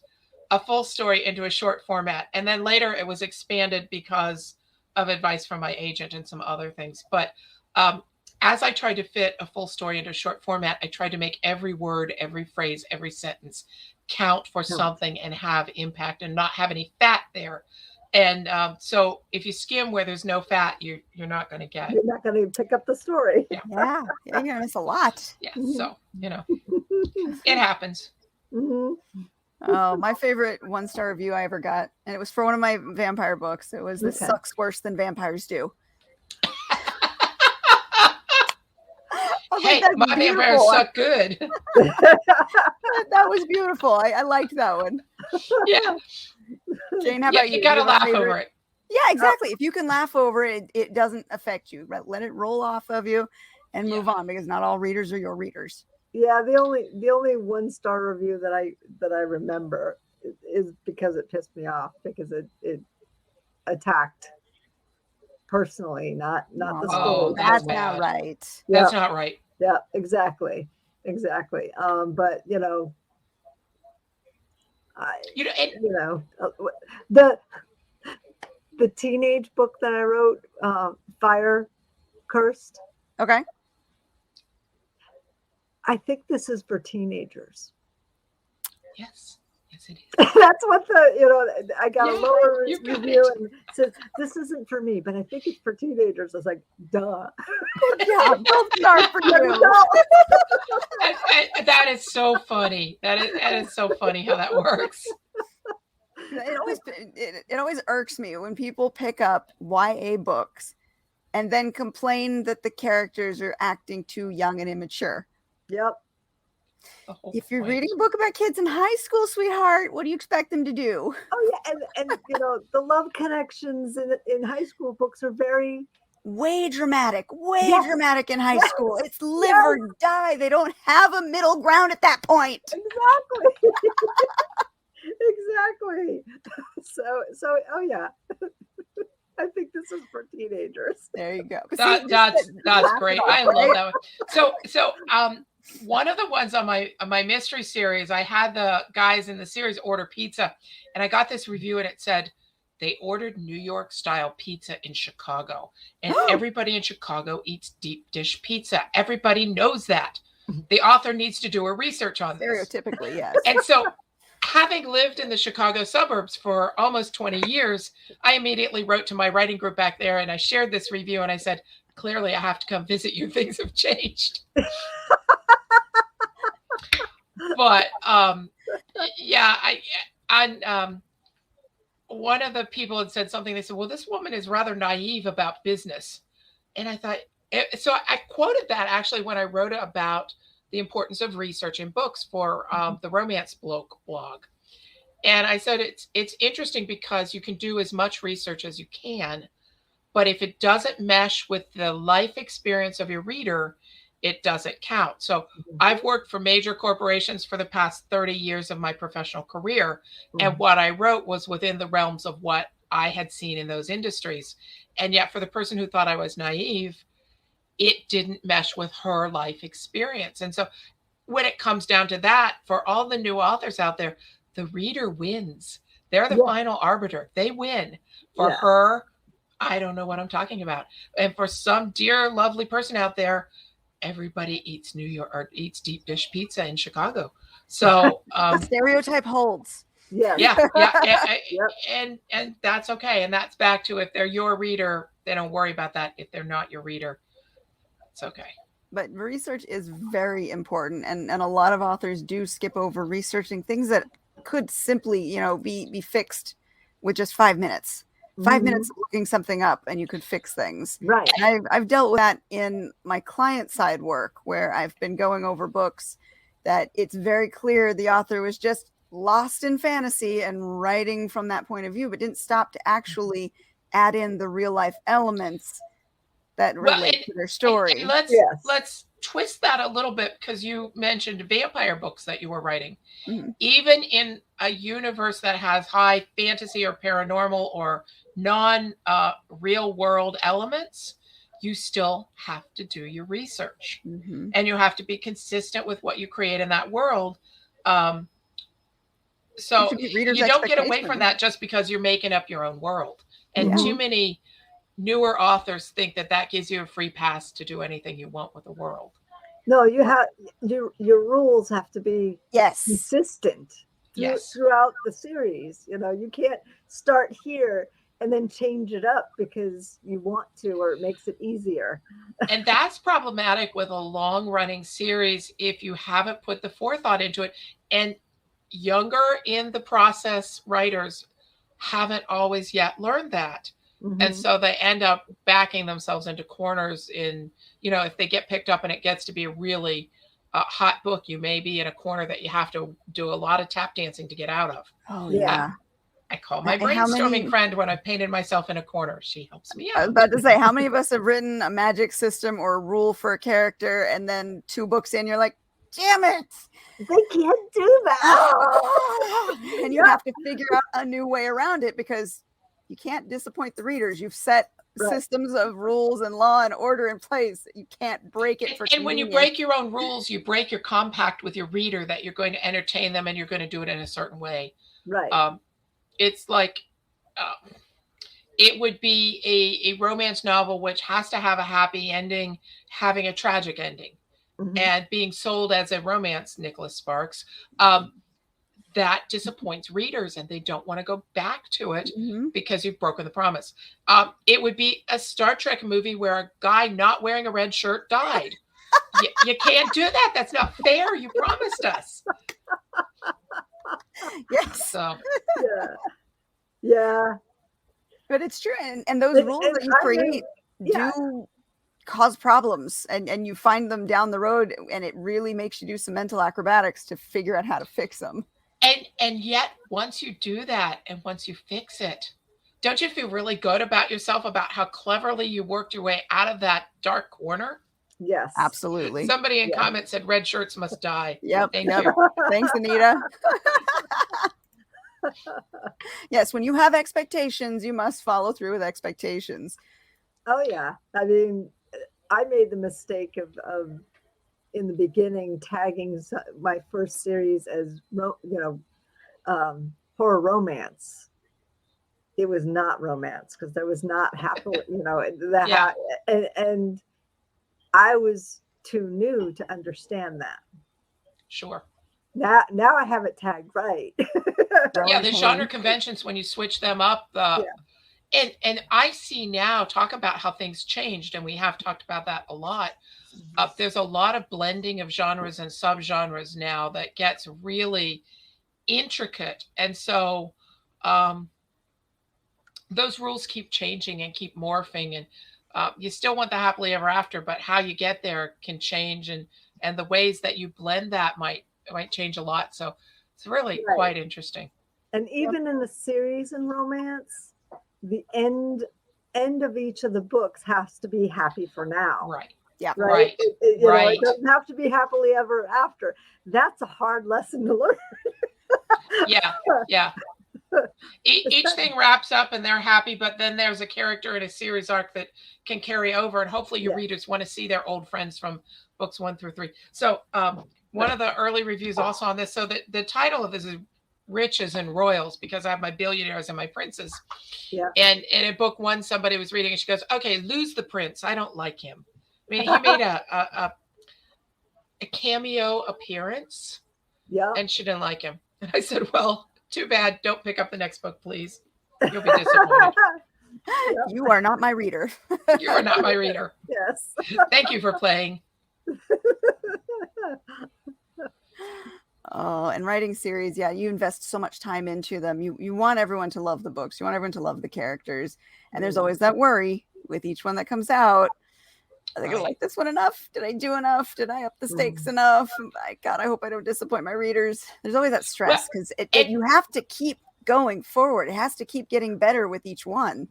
a full story into a short format, and then later it was expanded because of advice from my agent and some other things. But as I tried to fit a full story into a short format, I tried to make every word, every phrase, every sentence count for something and have impact, and not have any fat there. And so if you skim where there's no fat, you're not going to get. You're not going to pick up the story. Yeah, you're going to miss a lot. Yeah, so it happens. Mm-hmm. Oh, my favorite 1-star review I ever got, and it was for one of my vampire books. It was, "This sucks worse than vampires do." Hey, my vampires suck good. That was beautiful. I liked that one. Yeah. Jane, how about you? You gotta laugh over it. Yeah, exactly. If you can laugh over it, it doesn't affect you. Let it roll off of you and move on, because not all readers are your readers. Yeah, the only 1-star review that I remember is because it pissed me off, because it attacked personally, not the story. That's not right. That's not right. Yeah, exactly. But the teenage book that I wrote, Fire Cursed. Okay. I think this is for teenagers. Yes. Yes, it is. That's what I got a lower you got review it. and says, this isn't for me, but I think it's for teenagers. I was like, duh. Good job. Gold star for you. That is so funny. That is so funny how that works. It always irks me when people pick up YA books and then complain that the characters are acting too young and immature. Yep. If you're reading a book about kids in high school, sweetheart, what do you expect them to do? Oh yeah, and the love connections in high school books are way dramatic in high Yes. school. It's live or die. They don't have a middle ground at that point. Exactly. Exactly. So oh yeah. I think this is for teenagers. There you go. That's great. I love that one. So one of the ones on my mystery series, I had the guys in the series order pizza, and I got this review, and it said they ordered New York style pizza in Chicago, and everybody in Chicago eats deep dish pizza. Everybody knows that. The author needs to do her research on this. Stereotypically, yes. And so, having lived in the Chicago suburbs for almost 20 years, I immediately wrote to my writing group back there, and I shared this review, and I said, clearly I have to come visit you. Things have changed. But one of the people had said something. They said, well, this woman is rather naive about business. And I thought, so I quoted that actually when I wrote about the importance of research in books for the Romance blog. And I said, it's interesting because you can do as much research as you can, but if it doesn't mesh with the life experience of your reader, it doesn't count. So I've worked for major corporations for the past 30 years of my professional career. And what I wrote was within the realms of what I had seen in those industries. And yet for the person who thought I was naive, it didn't mesh with her life experience. And so when it comes down to that, for all the new authors out there, the reader wins. They're the final arbiter. They win. For her, I don't know what I'm talking about. And for some dear, lovely person out there, everybody eats New York or eats deep dish pizza in Chicago. So the stereotype holds. Yeah. And that's okay. And that's back to if they're your reader, they don't worry about that. If they're not your reader, it's okay. But research is very important. And a lot of authors do skip over researching things that could simply, be fixed with just 5 minutes. 5 minutes of looking something up and you could fix things. Right. And I've dealt with that in my client side work where I've been going over books that it's very clear the author was just lost in fantasy and writing from that point of view, but didn't stop to actually add in the real life elements that relate to their story. Let's twist that a little bit because you mentioned vampire books that you were writing. Even in a universe that has high fantasy or paranormal or non-real world elements, you still have to do your research. And you have to be consistent with what you create in that world. So you don't get away from that just because you're making up your own world. And too many newer authors think that gives you a free pass to do anything you want with the world. No, you have your rules have to be consistent throughout the series. You can't start here and then change it up because you want to, or it makes it easier. And that's problematic with a long running series if you haven't put the forethought into it. And younger in the process writers haven't always yet learned that. And so they end up backing themselves into corners in, if they get picked up and it gets to be a really hot book, you may be in a corner that you have to do a lot of tap dancing to get out of. Oh, yeah. I call my brainstorming friend when I've painted myself in a corner. She helps me out. I was about to say, how many of us have written a magic system or a rule for a character and then 2 books in, you're like, damn it. They can't do that. And you have to figure out a new way around it because you can't disappoint the readers. You've set systems of rules and law and order in place. You can't break it for And when you break your own rules, you break your compact with your reader that you're going to entertain them and you're going to do it in a certain way. Right. It's like it would be a romance novel which has to have a happy ending, having a tragic ending, and being sold as a romance, Nicholas Sparks. that disappoints readers and they don't want to go back to it Mhm. because you've broken the promise. It would be a Star Trek movie where a guy not wearing a red shirt died. You can't do that. That's not fair. You promised us. Yes. So Yeah. Yeah. But it's true. And those rules that you I mean, create yeah. do cause problems, and you find them down the road, and it really makes you do some mental acrobatics to figure out how to fix them. And yet once you do that and once you fix it, don't you feel really good about yourself about how cleverly you worked your way out of that dark corner? Yes. Absolutely. Somebody in comments said red shirts must die. Yep. Thank you. Thanks, Anita. Yes, when you have expectations, you must follow through with expectations. Oh yeah. I mean, I made the mistake of in the beginning tagging my first series as horror romance. It was not romance because there was not happily, and I was too new to understand that. Sure. Now I have it tagged right. Yeah, the genre conventions, when you switch them up, and I see now, talk about how things changed, and we have talked about that a lot. There's a lot of blending of genres and subgenres now that gets really intricate, and so those rules keep changing and keep morphing, and you still want the happily ever after, but how you get there can change, and the ways that you blend that might change a lot. So it's really quite interesting. And even in the series and romance, the end of each of the books has to be happy for now. Right. Yeah. Right. It doesn't have to be happily ever after. That's a hard lesson to learn. Yeah. Each thing wraps up and they're happy, but then there's a character in a series arc that can carry over, and hopefully your readers want to see their old friends from books 1 through 3. So one of the early reviews also on this, so the title of this is Riches and Royals, because I have my billionaires and my princes. Yeah. And in book 1, somebody was reading and she goes, okay, lose the prince. I don't like him. I mean, he made a cameo appearance. Yeah. And she didn't like him. And I said, well, too bad. Don't pick up the next book, please. You'll be disappointed. You are not my reader. You are not my reader. Yes. Thank you for playing. Oh, and writing series, you invest so much time into them. You want everyone to love the books. You want everyone to love the characters. And there's always that worry with each one that comes out. Are they going to like this one enough? Did I do enough? Did I up the stakes enough? My God, I hope I don't disappoint my readers. There's always that stress because you have to keep going forward. It has to keep getting better with each one.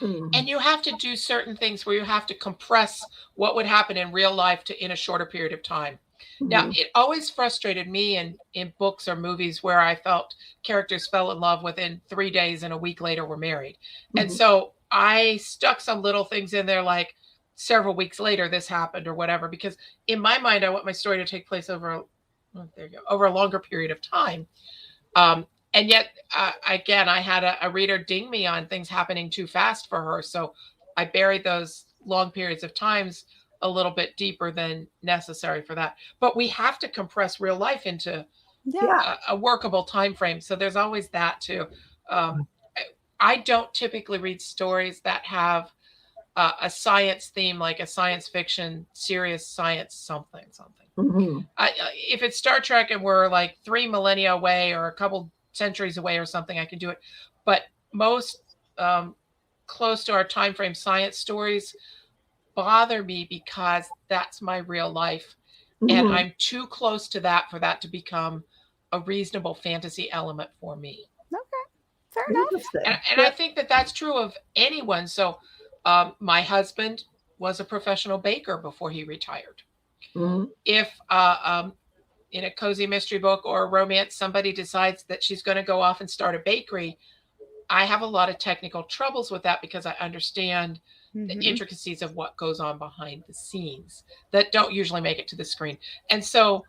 And you have to do certain things where you have to compress what would happen in real life in a shorter period of time. Now, it always frustrated me in books or movies where I felt characters fell in love within 3 days and a week later were married. And so I stuck some little things in there like several weeks later this happened or whatever, because in my mind, I want my story to take place over a longer period of time. And yet, again, I had a reader ding me on things happening too fast for her. So I buried those long periods of times a little bit deeper than necessary for that. But we have to compress real life into a workable time frame. So there's always that too. I don't typically read stories that have a science theme, like a science fiction, serious science, something. If it's Star Trek and we're like 3 millennia away or a couple centuries away or something, I can do it. But most close to our time frame science stories bother me because that's my real life. And I'm too close to that for that to become a reasonable fantasy element for me. Okay, fair enough. And I think that that's true of anyone. So my husband was a professional baker before he retired. If in a cozy mystery book or a romance, somebody decides that she's going to go off and start a bakery, I have a lot of technical troubles with that because I understand the intricacies of what goes on behind the scenes that don't usually make it to the screen. And so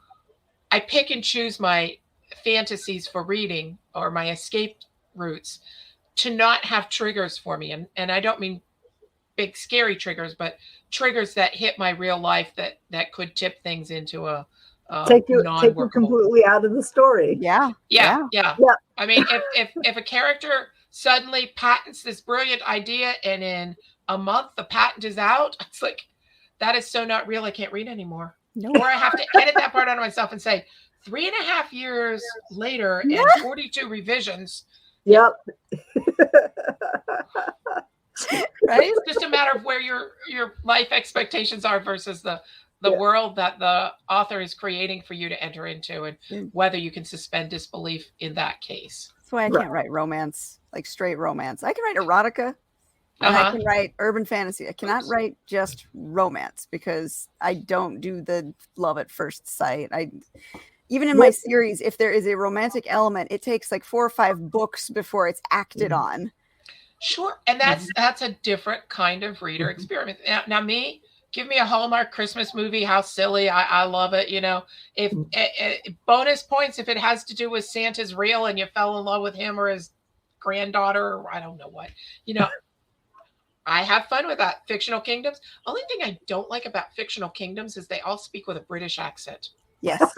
I pick and choose my fantasies for reading or my escape routes to not have triggers for me. And I don't mean big scary triggers, but triggers that hit my real life that could tip things into a take you non-workable. completely out of the story. Yeah. Yeah. I mean, if a character suddenly patents this brilliant idea and in a month the patent is out, it's like, that is so not real. I can't read anymore. No. Or I have to edit that part out of myself and say 3.5 years later and 42 revisions. Yep. Right? It's just a matter of where your life expectations are versus the world that the author is creating for you to enter into, and whether you can suspend disbelief in that case. That's why I can't write romance, like straight romance. I can write erotica, and I can write urban fantasy. I cannot write just romance because I don't do the love at first sight. Even in my series, if there is a romantic element, it takes like 4 or 5 books before it's acted on. Sure. And that's a different kind of reader experience. Now me, give me a Hallmark Christmas movie. How silly. I love it. You know, if bonus points, if it has to do with Santa's real and you fell in love with him or his granddaughter, or I don't know what, you know, I have fun with that. Fictional kingdoms. Only thing I don't like about fictional kingdoms is they all speak with a British accent. Yes.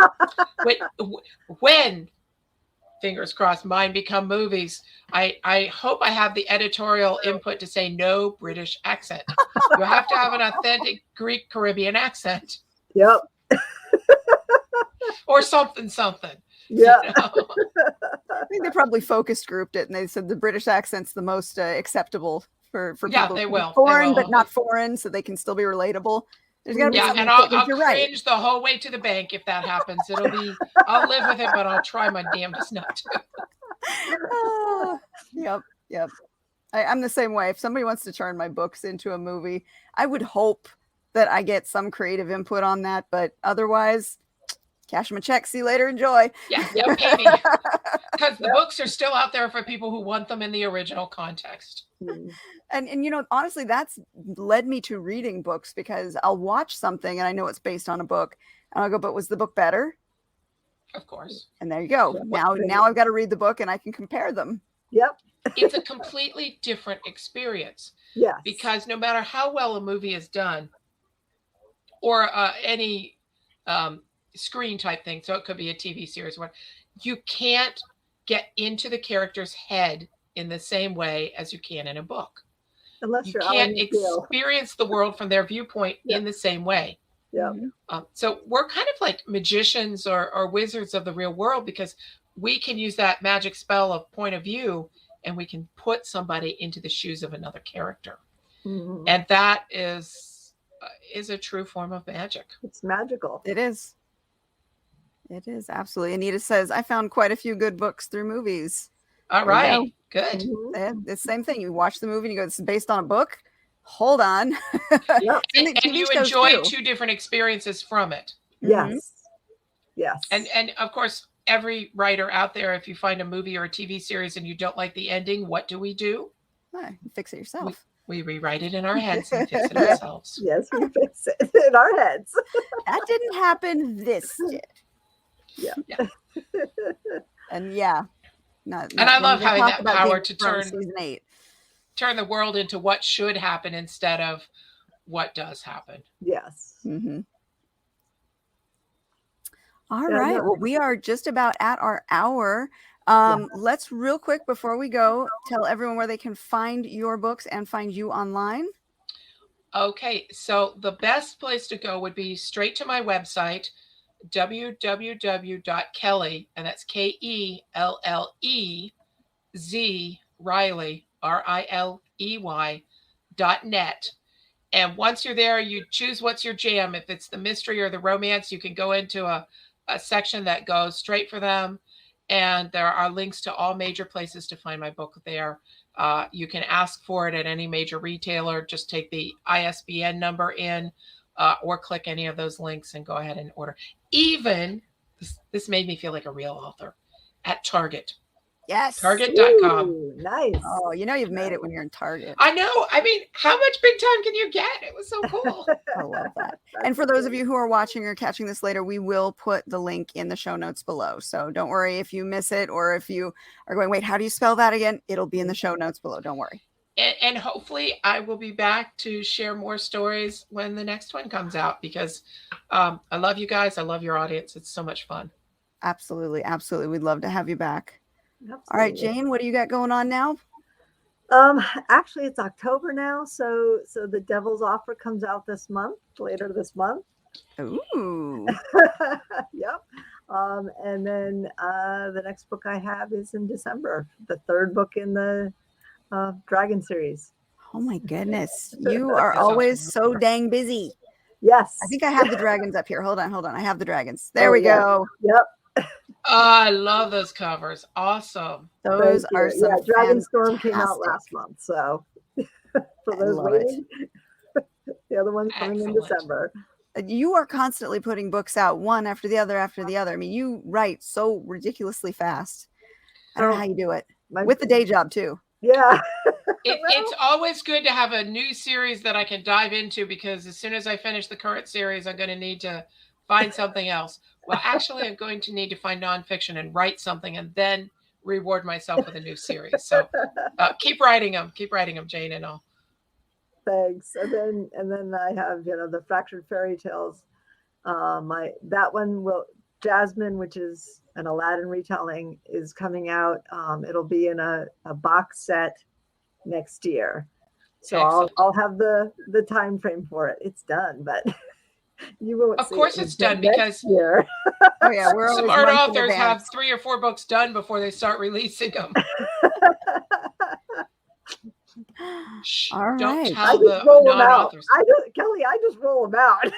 When fingers crossed, mine become movies, I hope I have the editorial input to say no British accent. You have to have an authentic Greek Caribbean accent. Yep. Or something. Yeah. You know? I think they probably focus grouped it and they said the British accent's the most acceptable for people. They will. Foreign, but not foreign, so they can still be relatable. There's got to be and I'll cringe the whole way to the bank if that happens. I'll live with it, but I'll try my damnedest not to. Yep. I'm the same way. If somebody wants to turn my books into a movie, I would hope that I get some creative input on that, but otherwise, cash them a check. See you later. Enjoy. Yeah, pay me. Because the books are still out there for people who want them in the original context. And you know, honestly, that's led me to reading books because I'll watch something and I know it's based on a book and I'll go, but was the book better? Of course. And there you go. Now I've got to read the book and I can compare them. Yep. It's a completely different experience. Yeah. Because no matter how well a movie is done or any screen type thing, so it could be a TV series, you can't get into the character's head in the same way as you can in a book. Unless you you're can't experience the world from their viewpoint in the same way. Yeah. So we're kind of like magicians or wizards of the real world because we can use that magic spell of point of view and we can put somebody into the shoes of another character. Mm-hmm. And that is a true form of magic. It's magical. It is. It is, absolutely. Anita says, I found quite a few good books through movies. All right. Good. Mm-hmm. The same thing. You watch the movie and you go, this is based on a book. Hold on. Yep. and you enjoy 2 different experiences from it. Yes. Mm-hmm. Yes. And of course, every writer out there, if you find a movie or a TV series and you don't like the ending, what do? Fix it yourself. We rewrite it in our heads and fix it ourselves. Yes, we fix it in our heads. That didn't happen. This did. Yeah. And yeah. And I love having that power to season 8. Turn the world into what should happen instead of what does happen. Yes. Mm-hmm. All right. Well, we are just about at our hour. Let's real quick before we go, tell everyone where they can find your books and find you online. Okay. So the best place to go would be straight to my website, www.Kelle, and that's KELLEZ Riley, RILEY.net. And once you're there, you choose what's your jam. If it's the mystery or the romance, you can go into a section that goes straight for them. And there are links to all major places to find my book there. You can ask for it at any major retailer. Just take the ISBN number in or click any of those links and go ahead and order. Even, this made me feel like a real author, at Target. Yes. Target.com. Ooh, nice. Oh, you know you've made it when you're in Target. I know. I mean, how much big time can you get? It was so cool. I love that. And for those of you who are watching or catching this later, we will put the link in the show notes below. So don't worry if you miss it or if you are going, wait, how do you spell that again? It'll be in the show notes below. Don't worry. And hopefully I will be back to share more stories when the next one comes out, because I love you guys. I love your audience. It's so much fun. Absolutely. Absolutely. We'd love to have you back. Absolutely. All right, Jane, what do you got going on now? Actually, it's October now, so the Devil's Offer comes out later this month. Ooh. Yep. And then the next book I have is in December, the third book in the Dragon series. Oh my goodness. You are always so dang busy. Yes. I think I have the dragons up here. Hold on. I have the dragons. There we go. Yep. I love those covers. Awesome. Those are some Dragon Storm came out last month, so for those waiting, the other one's coming in December. You are constantly putting books out one after the other after the other. I mean, you write so ridiculously fast. I don't know how you do it with the day job too. Yeah. It's always good to have a new series that I can dive into, because as soon as I finish the current series, I'm going to need to find something else. Well, actually, I'm going to need to find nonfiction and write something and then reward myself with a new series. So keep writing them, Jane and all. Thanks. And then I have, the Fractured Fairy Tales. Jasmine, which is an Aladdin retelling, is coming out. It'll be in a box set next year. So I'll have the time frame for it. It's done, but you won't. Of course it's done, because year. Oh yeah, we're smart authors have 3 or 4 books done before they start releasing them. All right. Don't tell the non-authors. Kelly, I just roll them out.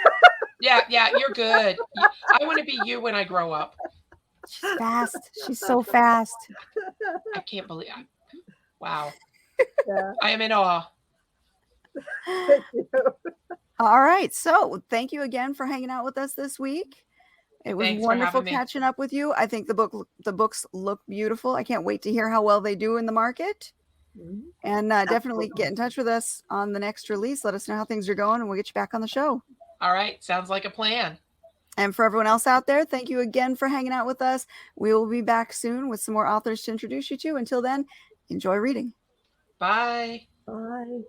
Yeah, you're good. I want to be you when I grow up. She's fast. She's so fast. I can't believe it. Wow. Yeah. I am in awe. Thank you. All right. So thank you again for hanging out with us this week. It was wonderful catching up with you. I think the books look beautiful. I can't wait to hear how well they do in the market. Mm-hmm. And definitely get in touch with us on the next release. Let us know how things are going, and we'll get you back on the show. All right. Sounds like a plan. And for everyone else out there, thank you again for hanging out with us. We will be back soon with some more authors to introduce you to. Until then, enjoy reading. Bye. Bye.